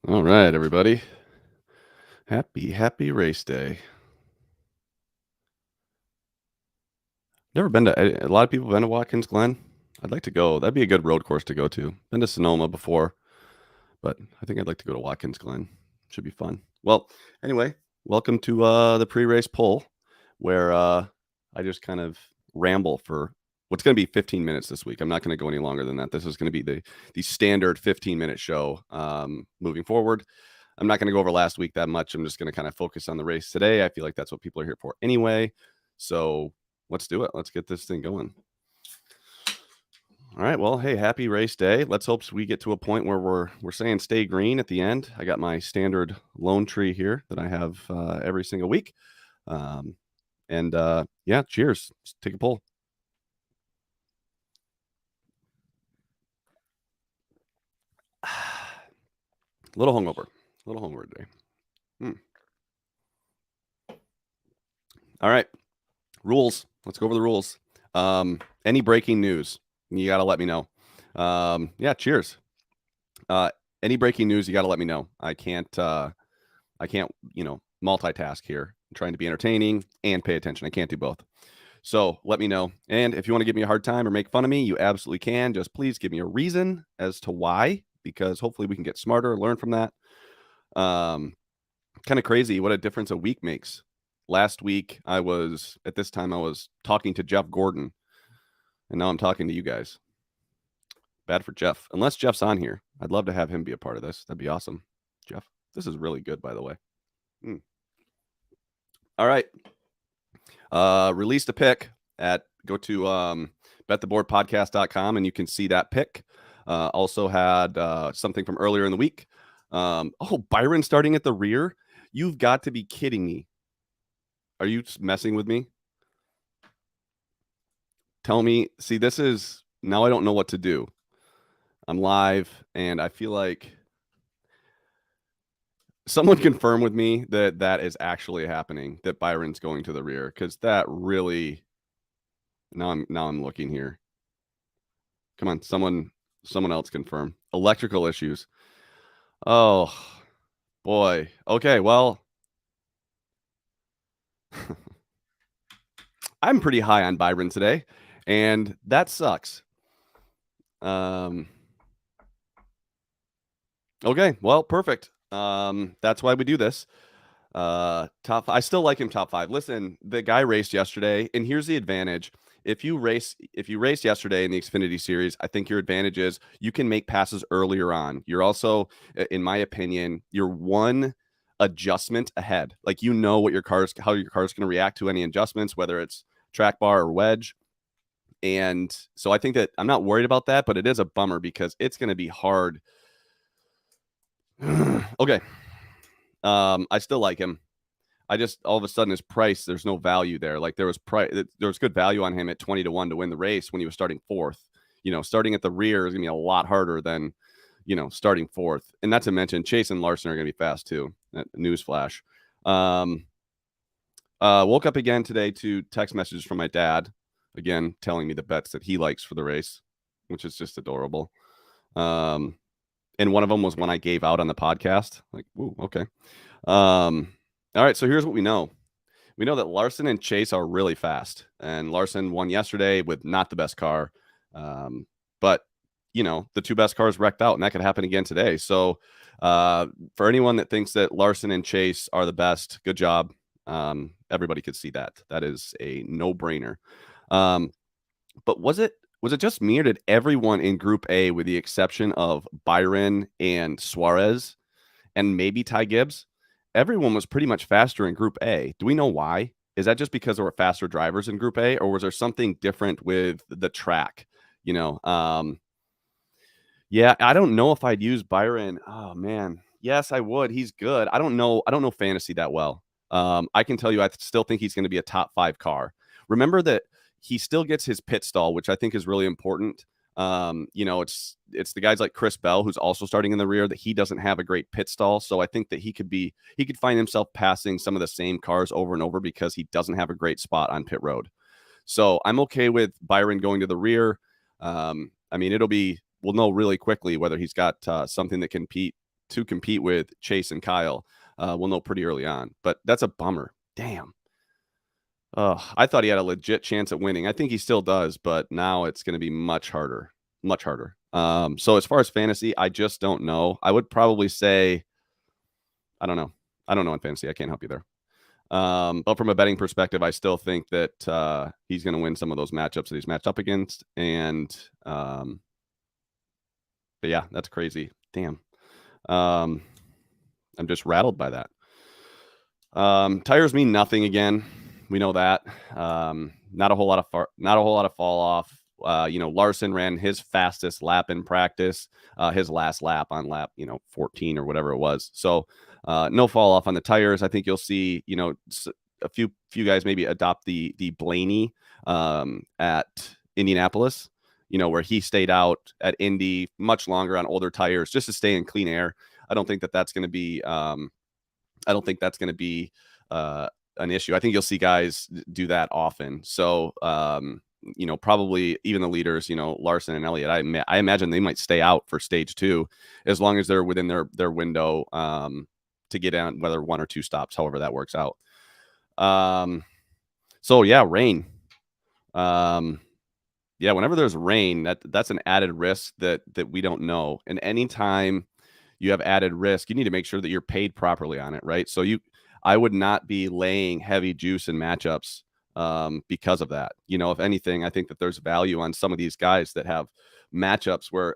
All right, everybody. Happy race day. Never been to a lot of people been to Watkins Glen. I'd like to go. That'd be a good road course to go to. Been to Sonoma before, but I think I'd like to go to Watkins Glen. Should be fun. Well, anyway, welcome to the pre-race poll, where I just kind of ramble for what's going to be 15 minutes this week. I'm not going to go any longer than that. This is going to be the standard 15-minute show moving forward. I'm not going to go over last week that much. I'm just going to kind of focus on the race today. I feel like that's what people are here for anyway. So let's do it. Let's get this thing going. All right. Well, hey, happy race day. Let's hope we get to a point where we're saying stay green at the end. I got my standard lone tree here that I have every single week. Yeah, cheers. Let's take a pull. Little hungover today. All right. Rules. Let's go over the rules. Any breaking news, you got to let me know. Yeah, cheers. Any breaking news, you got to let me know. I can't, multitask here. I'm trying to be entertaining and pay attention. I can't do both. So let me know. And if you want to give me a hard time or make fun of me, you absolutely can. Just please give me a reason as to why, because hopefully we can get smarter, learn from that. Kind of crazy what a difference a week makes. Last week, at this time, I was talking to Jeff Gordon, and now I'm talking to you guys. Bad for Jeff. Unless Jeff's on here. I'd love to have him be a part of this. That'd be awesome. Jeff, this is really good, by the way. All right. Released a pick go to bettheboardpodcast.com and you can see that pick. Also had something from earlier in the week. Byron starting at the rear. You've got to be kidding me. Are you messing with me? Tell me. See, now I don't know what to do. I'm live and I feel like someone confirm with me that is actually happening, that Byron's going to the rear, because that really, now I'm looking here. Come on, someone else confirm. Electrical issues. Oh boy. Okay, well, I'm pretty high on Byron today, and that sucks. Okay, well, perfect. That's why we do this. I still like him top 5. Listen, the guy raced yesterday, and here's the advantage. If you raced yesterday in the Xfinity Series, I think your advantage is you can make passes earlier on. You're also, in my opinion, you're one adjustment ahead. Like, how your car's going to react to any adjustments, whether it's track bar or wedge. And so I think that I'm not worried about that, but it is a bummer because it's going to be hard. Okay. I still like him. I just, all of a sudden, his price, there's no value there. Like, there was good value on him at 20-1 to win the race when he was starting 4th. Starting at the rear is going to be a lot harder than, starting 4th. And not to mention, Chase and Larson are going to be fast too. Newsflash. Woke up again today to text messages from my dad, again, telling me the bets that he likes for the race, which is just adorable. And one of them was one I gave out on the podcast. Like, ooh, okay. All right, so here's what we know. We know that Larson and Chase are really fast. And Larson won yesterday with not the best car. But, the 2 best cars wrecked out, and that could happen again today. So for anyone that thinks that Larson and Chase are the best, good job. Everybody could see that. That is a no-brainer. But was it just me, or did everyone in Group A, with the exception of Byron and Suarez and maybe Ty Gibbs, everyone was pretty much faster in Group A? Do we know why? Is that just because there were faster drivers in Group A, or was there something different with the track? Yeah, I don't know if I'd use Byron. Oh man, yes, I would. He's good. I don't know fantasy that well. I can tell you, I still think he's going to be a top 5 car. Remember that he still gets his pit stall, which I think is really important. It's the guys like Chris Bell, who's also starting in the rear, that he doesn't have a great pit stall. So I think that he could find himself passing some of the same cars over and over because he doesn't have a great spot on pit road. So I'm okay with Byron going to the rear. We'll know really quickly whether he's got something that can to compete with Chase and Kyle, we'll know pretty early on. But that's a bummer. Damn. I thought he had a legit chance at winning. I think he still does, but now it's going to be much harder. Much harder. So as far as fantasy, I just don't know. I would probably say, I don't know. I don't know in fantasy. I can't help you there. But from a betting perspective, I still think that he's going to win some of those matchups that he's matched up against. And but yeah, that's crazy. Damn. I'm just rattled by that. Tires mean nothing again. We know that. Not a whole lot of fall off. Larson ran his fastest lap in practice, his last lap on lap, 14 or whatever it was. So no fall off on the tires. I think you'll see, a few guys maybe adopt the Blaney at Indianapolis, where he stayed out at Indy much longer on older tires just to stay in clean air. I don't think that's going to be an issue. I think you'll see guys do that often. So, probably even the leaders, Larson and Elliott, I imagine they might stay out for stage 2 as long as they're within their window to get on, whether 1 or 2 stops, however that works out. So yeah, rain. Yeah, whenever there's rain, that's an added risk that we don't know. And anytime you have added risk, you need to make sure that you're paid properly on it, right? So I would not be laying heavy juice in matchups because of that. If anything, I think that there's value on some of these guys that have matchups where,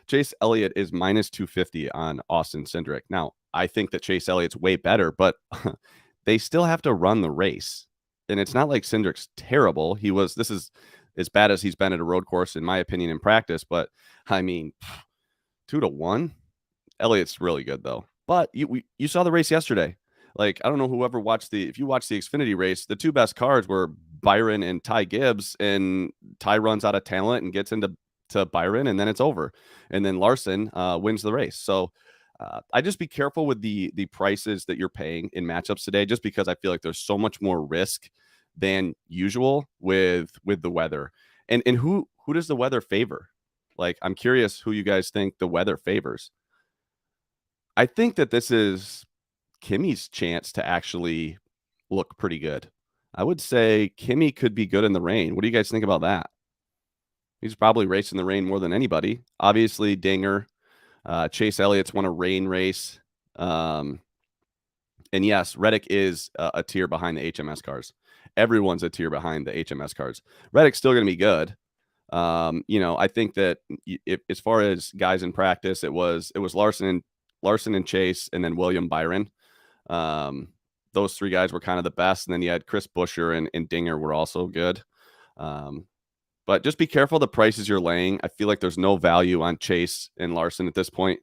Chase Elliott is minus 250 on Austin Cindric. Now, I think that Chase Elliott's way better, but they still have to run the race. And it's not like Cindric's terrible. This is as bad as he's been at a road course, in my opinion, in practice. But 2-1. Elliott's really good though. But you saw the race yesterday. Like, I don't know if you watched the Xfinity race, the 2 best cars were Byron and Ty Gibbs, and Ty runs out of talent and gets into Byron, and then it's over. And then Larson wins the race. So I just be careful with the prices that you're paying in matchups today, just because I feel like there's so much more risk than usual with the weather. And who does the weather favor? Like, I'm curious who you guys think the weather favors. I think that this is Kimmy's chance to actually look pretty good. I would say Kimmy could be good in the rain. What do you guys think about that? He's probably racing the rain more than anybody. Obviously, Dinger. Chase Elliott's won a rain race. And yes, Reddick is a tier behind the HMS cars. Everyone's a tier behind the HMS cars. Reddick's still going to be good. I think that as far as guys in practice, it was Larson and Chase, and then William Byron. Those 3 guys were kind of the best. And then you had Chris Buescher and Dinger were also good. But just be careful the prices you're laying. I feel like there's no value on Chase and Larson at this point.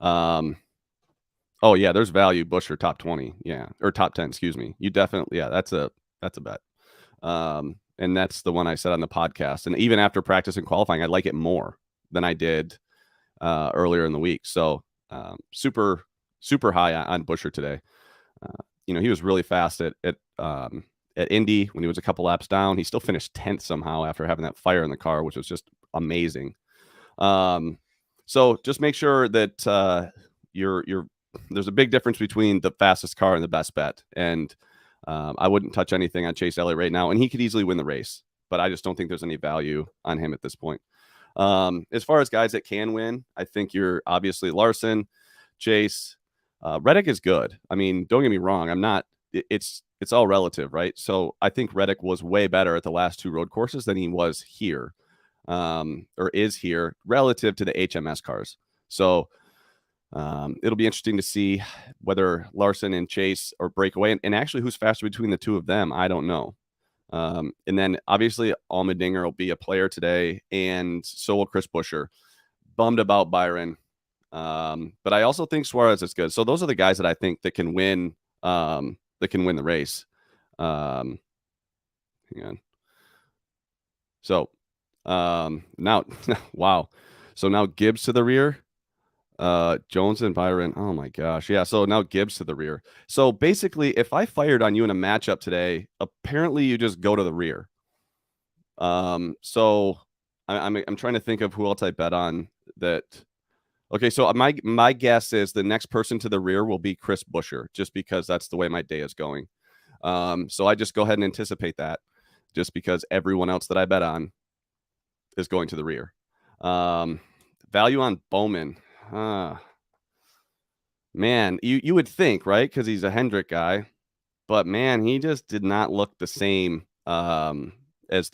Oh yeah, there's value. Buescher top 20, yeah, or top 10. Excuse me. You definitely, yeah, that's a bet. And that's the one I said on the podcast. And even after practice and qualifying, I like it more than I did earlier in the week. So super high on Buescher today. He was really fast at Indy when he was a couple laps down. He still finished 10th somehow after having that fire in the car, which was just amazing. So just make sure that there's a big difference between the fastest car and the best bet. And I wouldn't touch anything on Chase Elliott right now, and he could easily win the race, but I just don't think there's any value on him at this point. As far as guys that can win, I think you're obviously Larson, Chase. Reddick is good. Don't get me wrong. It's all relative, right? So I think Reddick was way better at the last 2 road courses than he was here, or is here, relative to the HMS cars. So it'll be interesting to see whether Larson and Chase or break away, and actually who's faster between the 2 of them. I don't know. And then obviously Allmendinger will be a player today, and so will Chris Buescher. Bummed about Byron. But I also think Suarez is good. So those are the guys that I think that can win the race. Hang on. So now wow. So now Gibbs to the rear. Jones and Byron. Oh my gosh. Yeah. So now Gibbs to the rear. So basically, if I fired on you in a matchup today, apparently you just go to the rear. So I'm trying to think of who else I bet on that Okay, so my guess is the next person to the rear will be Chris Buescher, just because that's the way my day is going. So I just go ahead and anticipate that, just because everyone else that I bet on is going to the rear. Value on Bowman. Man, you would think, right? Because he's a Hendrick guy, but man, he just did not look the same as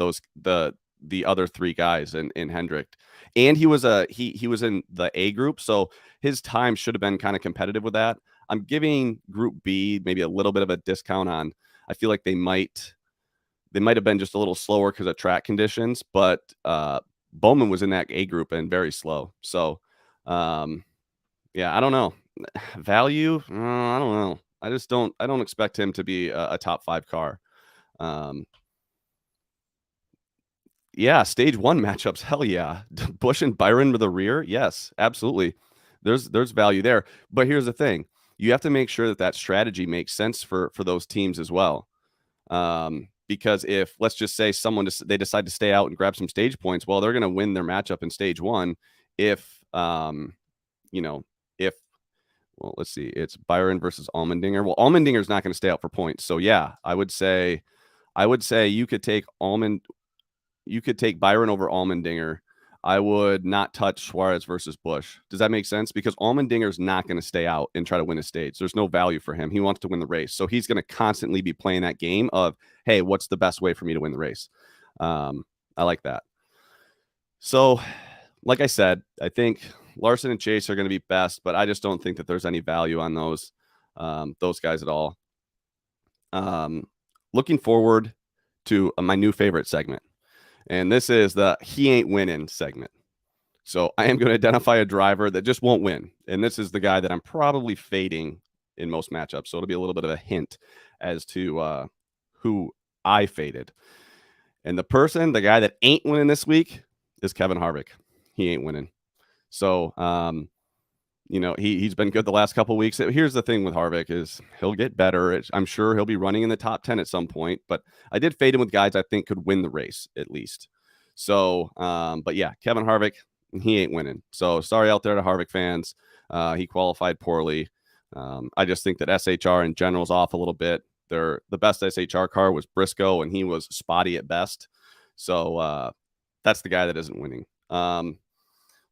the other three guys in Hendrick. And he was he was in the A group, so his time should have been kind of competitive with that. I'm giving Group B maybe a little bit of a discount on. I feel like they might have been just a little slower because of track conditions, but Bowman was in that A group and very slow. So yeah, I don't know. Value, I don't know. I don't expect him to be a top 5 car. Yeah, stage 1 matchups, hell yeah. Busch and Byron to the rear, yes, absolutely. There's value there. But here's the thing. You have to make sure that strategy makes sense for those teams as well. Because if, let's just say, they decide to stay out and grab some stage points, well, they're going to win their matchup in stage 1 if well, let's see, it's Byron versus Allmendinger. Well, Allmendinger's not going to stay out for points. So yeah, I would say you could take Byron over Allmendinger. I would not touch Suarez versus Busch. Does that make sense? Because Allmendinger's not going to stay out and try to win a stage. There's no value for him. He wants to win the race. So he's going to constantly be playing that game of, hey, what's the best way for me to win the race? I like that. So, like I said, I think Larson and Chase are going to be best, but I just don't think that there's any value on those guys at all. Looking forward to my new favorite segment, and this is the he ain't winning segment. So I am going to identify a driver that just won't win, and this is the guy that I'm probably fading in most matchups. So it'll be a little bit of a hint as to who I faded. And the guy that ain't winning this week is Kevin Harvick. He ain't winning. So, he's been good the last couple of weeks. Here's the thing with Harvick is he'll get better. I'm sure he'll be running in the top 10 at some point, but I did fade him with guys I think could win the race at least. So, but yeah, Kevin Harvick, he ain't winning. So sorry out there to Harvick fans. He qualified poorly. I just think that SHR in general is off a little bit. The best SHR car was Briscoe, and he was spotty at best. So that's the guy that isn't winning.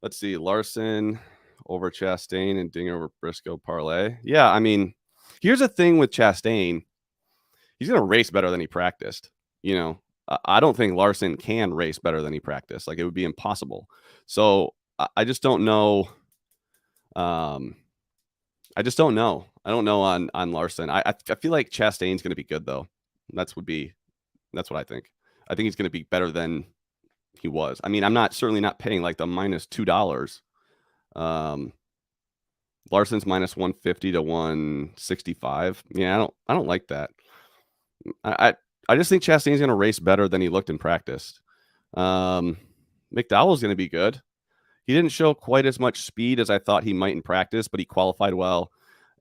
Let's see, Larson over Chastain and Dinger over Briscoe parlay. Yeah, I mean, here's the thing with Chastain. He's going to race better than he practiced. I don't think Larson can race better than he practiced. Like, it would be impossible. So I just don't know. I don't know on Larson. I feel like Chastain's going to be good, though. That's what I think. I think he's going to be better than he was. I mean, I'm certainly not paying like the minus $2. Larson's minus 150 to 165. Yeah, I don't like that. I just think Chastain's going to race better than he looked in practice. McDowell's going to be good. He didn't show quite as much speed as I thought he might in practice, but he qualified well,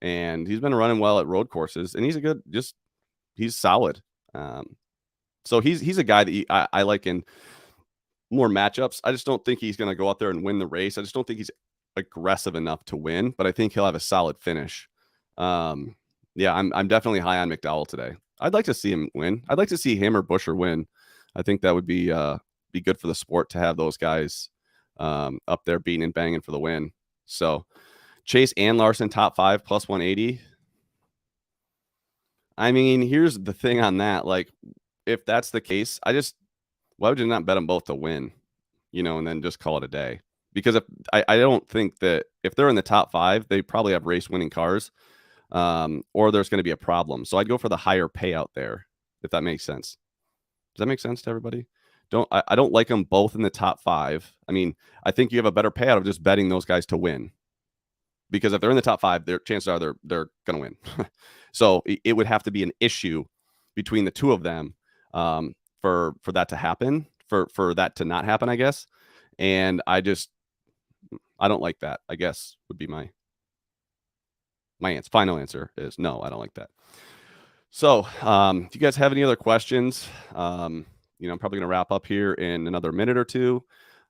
and he's been running well at road courses, and he's solid. So he's a guy that I like in more matchups. I just don't think he's going to go out there and win the race. I just don't think he's aggressive enough to win, but I think he'll have a solid finish. Yeah, I'm definitely high on McDowell today. I'd like to see him win. I'd like to see him or Buescher win. I think that would be good for the sport to have those guys up there beating and banging for the win. So Chase and Larson top 5 plus 180. I mean, here's the thing on that. Like, if that's the case, why would you not bet them both to win, and then just call it a day? Because I don't think that if they're in the top 5, they probably have race winning cars, or there's going to be a problem. So I'd go for the higher payout there, if that makes sense. Does that make sense to everybody? I don't like them both in the top 5. I mean, I think you have a better payout of just betting those guys to win, because if they're in the top 5, their chances are they're going to win. So it would have to be an issue between the two of them for that to happen, for that to not happen, I guess. And I don't like that, I guess, would be my final answer is no, I don't like that. So if you guys have any other questions, I'm probably going to wrap up here in another minute or two.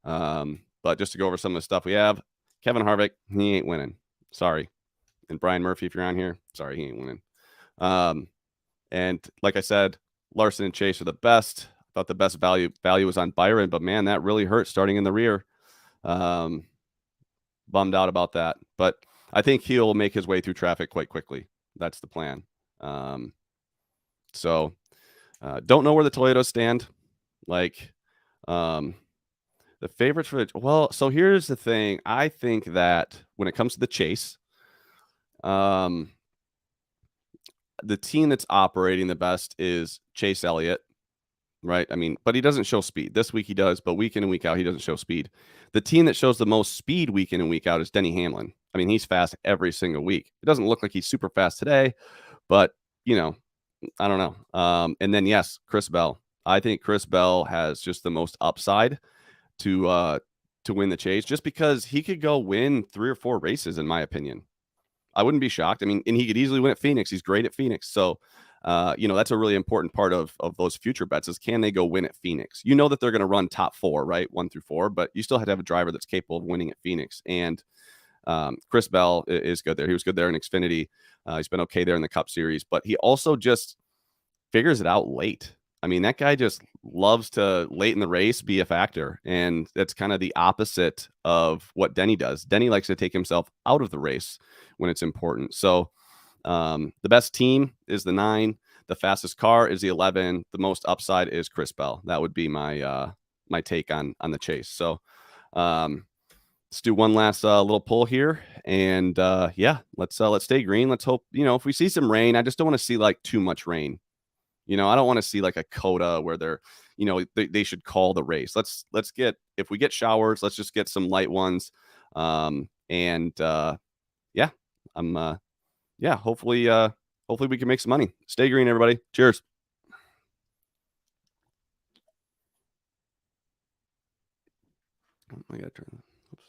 But just to go over some of the stuff we have, Kevin Harvick, he ain't winning. Sorry. And Brian Murphy, if you're on here, sorry, he ain't winning. And like I said, Larson and Chase are the best. Thought the best value was on Byron, but man, that really hurt starting in the rear. Bummed out about that, but I think he'll make his way through traffic quite quickly. That's the plan. So don't know where the Toyotas stand. Like, the favorites for so here's the thing. I think that when it comes to the chase, the team that's operating the best is Chase Elliott, right? I mean, but he doesn't show speed. This week he does, but week in and week out, he doesn't show speed. The team that shows the most speed week in and week out is Denny Hamlin. I mean, he's fast every single week. It doesn't look like he's super fast today, but, you know, I don't know. And then, yes, Chris Bell. I think Chris Bell has just the most upside to win the chase, just because he could go win 3 or 4 races, in my opinion. I wouldn't be shocked. I mean, and he could easily win at Phoenix. He's great at Phoenix. So, that's a really important part of those future bets is, can they go win at Phoenix? You know that they're going to run top 4, right? 1 through 4, but you still have to have a driver that's capable of winning at Phoenix. And Chris Bell is good there. He was good there in Xfinity. He's been okay there in the Cup Series, but he also just figures it out late. I mean, that guy just loves to late in the race be a factor. And that's kind of the opposite of what Denny does. Denny likes to take himself out of the race when it's important. So the best team is the 9. The fastest car is the 11. The most upside is Chris Bell. That would be my my take on the chase. So let's do one last little pull here. And yeah, let's stay green. Let's hope, if we see some rain, I just don't want to see like too much rain. I don't want to see like a coda where they're, they should call the race. Let's get, if we get showers, let's just get some light ones. Yeah, hopefully we can make some money. Stay green, everybody. Cheers. I gotta turn that. Oops.